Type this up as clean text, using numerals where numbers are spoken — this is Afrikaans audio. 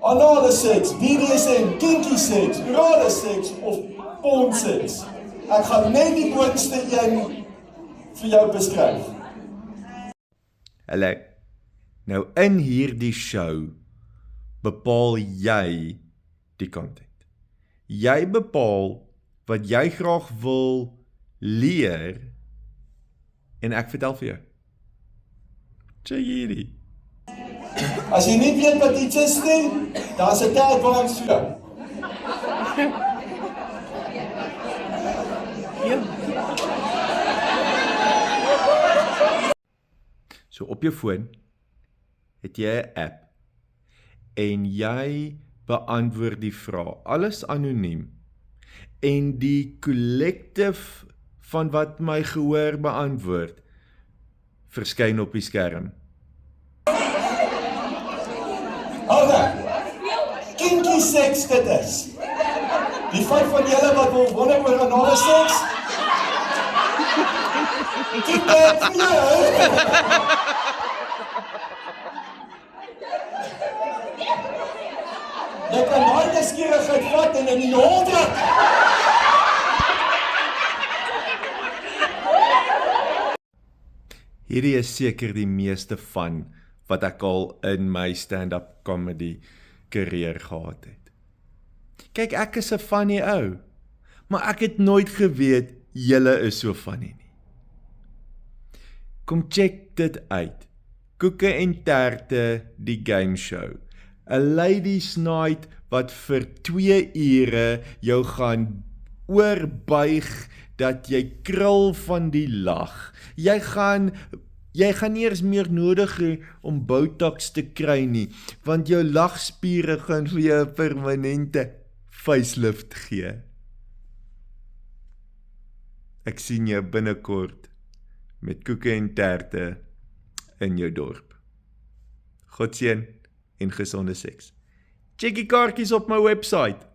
Anale seks, BDSM, kinky seks, orale seks of porn seks. Ek gaan net die boonste een vir jou beskryf. Hallo, nou in hierdie show bepaal jy die content. Jy bepaal wat jy graag wil leer en ek vertel vir jou. Check hierdie. As jy nie weet wat iets is nie, dan is 'n tyd waar ons so. So op jou foon het jy 'n app en jy beantwoord die vraag, alles anoniem. En die collective van wat my gehoor beantwoord verskyn op die skerm. Alright, kinky seks dit is. Die 5 van julle wat wil wonder oor anale seks? Dit is jy kan daai nuuskierigheid vat en in die hol druk. Hierdie is seker die meeste van wat ek al in my stand-up comedy carrière gehad het. Kyk, ek is 'n funny ou, maar ek het nooit geweet julle is so funny nie. Kom check dit uit. Koeke en Terte, die game show. 'n ladies night wat vir 2 ure jou gaan oorbuig dat jy krul van die lag. Jy gaan nie eers meer nodig hê om Botox te kry nie, want jou lagspiere gaan vir jou 'n permanente facelift gee. Ek sien jou binnekort met koeke en terte in jou dorp. Godseën en gesonde seks. Check die kaartjies op my website.